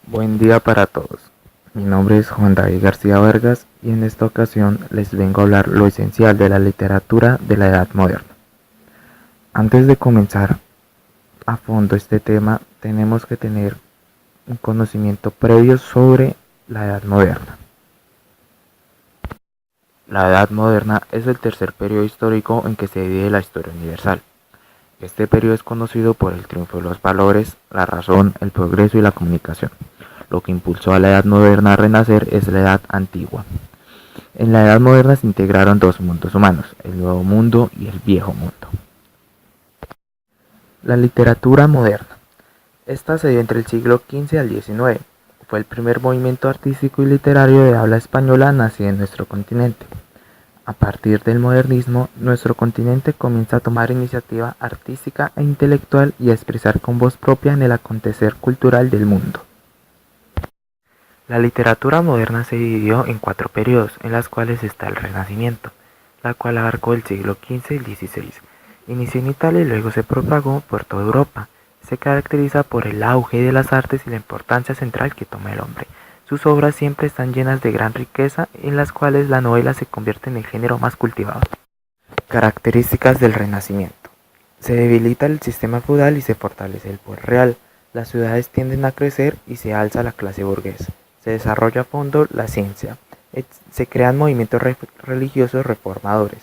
Buen día para todos. Mi nombre es Juan David García Vargas y en esta ocasión les vengo a hablar lo esencial de la literatura de la Edad Moderna. Antes de comenzar a fondo este tema, tenemos que tener un conocimiento previo sobre la Edad Moderna. La Edad Moderna es el tercer periodo histórico en que se divide la historia universal. Este periodo es conocido por el triunfo de los valores, la razón, el progreso y la comunicación. Lo que impulsó a la Edad Moderna a renacer es la Edad Antigua. En la Edad Moderna se integraron dos mundos humanos, el Nuevo Mundo y el Viejo Mundo. La literatura moderna. Esta se dio entre el siglo XV al XIX. Fue el primer movimiento artístico y literario de habla española nacido en nuestro continente. A partir del modernismo, nuestro continente comienza a tomar iniciativa artística e intelectual y a expresar con voz propia en el acontecer cultural del mundo. La literatura moderna se dividió en 4 periodos, en las cuales está el Renacimiento, la cual abarcó el siglo XV y el XVI. Inició en Italia y luego se propagó por toda Europa. Se caracteriza por el auge de las artes y la importancia central que toma el hombre. Sus obras siempre están llenas de gran riqueza, en las cuales la novela se convierte en el género más cultivado. Características del Renacimiento. Se debilita el sistema feudal y se fortalece el poder real. Las ciudades tienden a crecer y se alza la clase burguesa. Se desarrolla a fondo la ciencia. Se crean movimientos religiosos reformadores.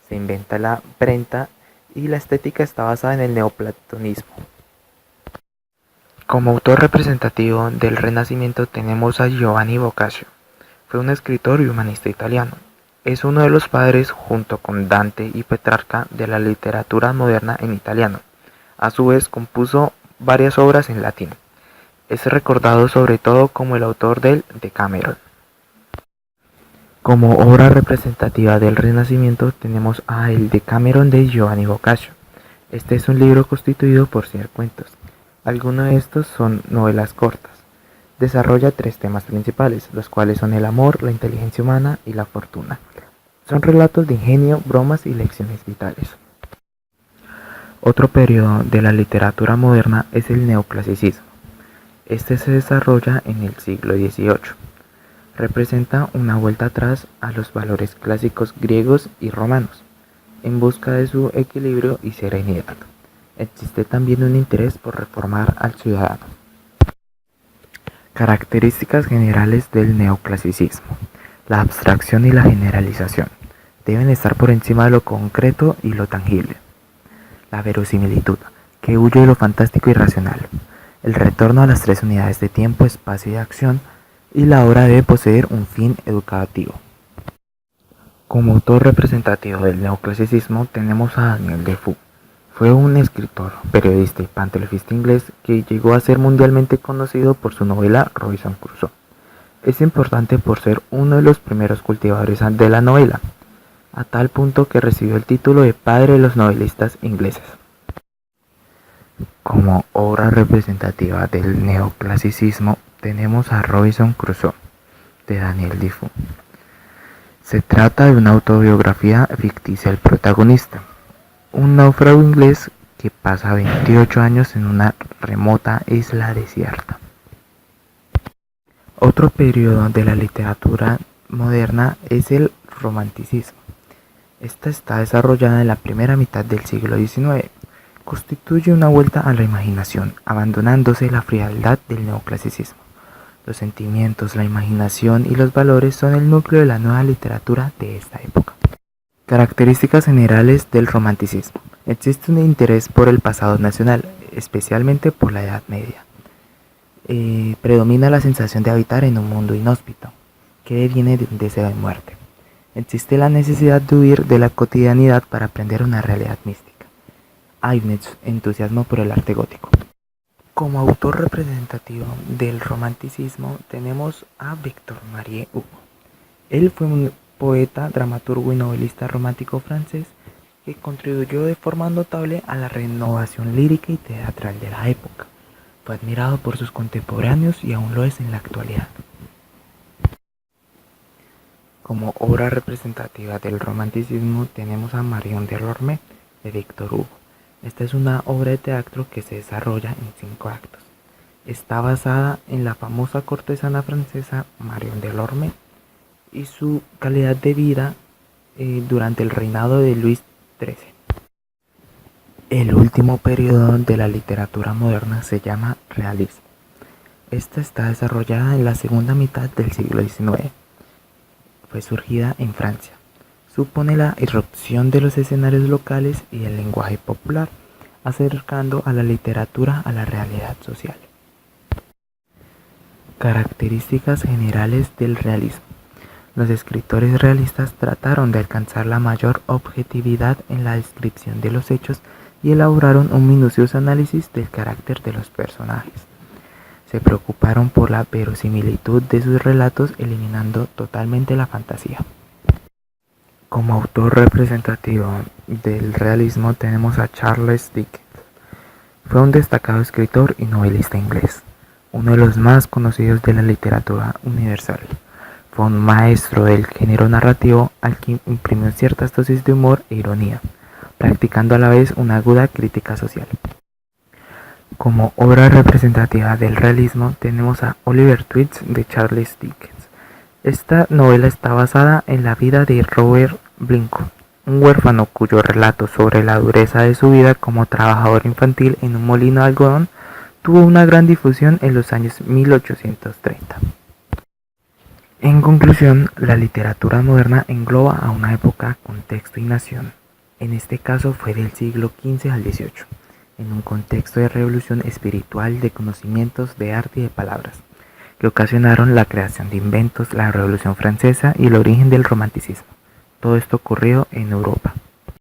Se inventa la imprenta y la estética está basada en el neoplatonismo. Como autor representativo del Renacimiento tenemos a Giovanni Boccaccio. Fue un escritor y humanista italiano. Es uno de los padres, junto con Dante y Petrarca, de la literatura moderna en italiano. A su vez compuso varias obras en latín. Es recordado sobre todo como el autor del Decameron. Como obra representativa del Renacimiento tenemos a El Decameron de Giovanni Boccaccio. Este es un libro constituido por 100 cuentos. Algunos de estos son novelas cortas. Desarrolla 3 temas principales, los cuales son el amor, la inteligencia humana y la fortuna. Son relatos de ingenio, bromas y lecciones vitales. Otro periodo de la literatura moderna es el neoclasicismo. Este se desarrolla en el siglo XVIII. Representa una vuelta atrás a los valores clásicos griegos y romanos, en busca de su equilibrio y serenidad. Existe también un interés por reformar al ciudadano. Características generales del neoclasicismo. La abstracción y la generalización deben estar por encima de lo concreto y lo tangible. La verosimilitud, que huye de lo fantástico y racional. El retorno a las 3 unidades de tiempo, espacio y acción, y la obra debe poseer un fin educativo. Como autor representativo del neoclasicismo tenemos a Daniel Defoe. Fue un escritor, periodista y pamfletista inglés que llegó a ser mundialmente conocido por su novela Robinson Crusoe. Es importante por ser uno de los primeros cultivadores de la novela, a tal punto que recibió el título de padre de los novelistas ingleses. Como obra representativa del neoclasicismo tenemos a Robinson Crusoe, de Daniel Defoe. Se trata de una autobiografía ficticia del protagonista, un náufrago inglés que pasa 28 años en una remota isla desierta. Otro periodo de la literatura moderna es el romanticismo. Esta está desarrollada en la primera mitad del siglo XIX. Constituye una vuelta a la imaginación, abandonándose la frialdad del neoclasicismo. Los sentimientos, la imaginación y los valores son el núcleo de la nueva literatura de esta época. Características generales del romanticismo. Existe un interés por el pasado nacional, especialmente por la Edad Media. Predomina la sensación de habitar en un mundo inhóspito, que viene de un deseo de muerte. Existe la necesidad de huir de la cotidianidad para aprender una realidad mística. Hay un entusiasmo por el arte gótico. Como autor representativo del romanticismo tenemos a Victor Marie Hugo. Él fue un poeta, dramaturgo y novelista romántico francés que contribuyó de forma notable a la renovación lírica y teatral de la época. Fue admirado por sus contemporáneos y aún lo es en la actualidad. Como obra representativa del romanticismo tenemos a Marion de Lorme, de Victor Hugo. Esta es una obra de teatro que se desarrolla en 5 actos. Está basada en la famosa cortesana francesa Marion Delorme y su calidad de vida durante el reinado de Luis XIII. El último periodo de la literatura moderna se llama realismo. Esta está desarrollada en la segunda mitad del siglo XIX. Fue surgida en Francia. Supone la irrupción de los escenarios locales y el lenguaje popular, acercando a la literatura a la realidad social. Características generales del realismo. Los escritores realistas trataron de alcanzar la mayor objetividad en la descripción de los hechos y elaboraron un minucioso análisis del carácter de los personajes. Se preocuparon por la verosimilitud de sus relatos, eliminando totalmente la fantasía. Como autor representativo del realismo tenemos a Charles Dickens. Fue un destacado escritor y novelista inglés, uno de los más conocidos de la literatura universal. Fue un maestro del género narrativo al que imprimió ciertas dosis de humor e ironía, practicando a la vez una aguda crítica social. Como obra representativa del realismo tenemos a Oliver Twist de Charles Dickens. Esta novela está basada en la vida de Robert Blincoe, un huérfano cuyo relato sobre la dureza de su vida como trabajador infantil en un molino de algodón tuvo una gran difusión en los años 1830. En conclusión, la literatura moderna engloba a una época, contexto y nación. En este caso fue del siglo XV al XVIII, en un contexto de revolución espiritual, de conocimientos, de arte y de palabras, que ocasionaron la creación de inventos, la Revolución Francesa y el origen del romanticismo. Todo esto ocurrió en Europa.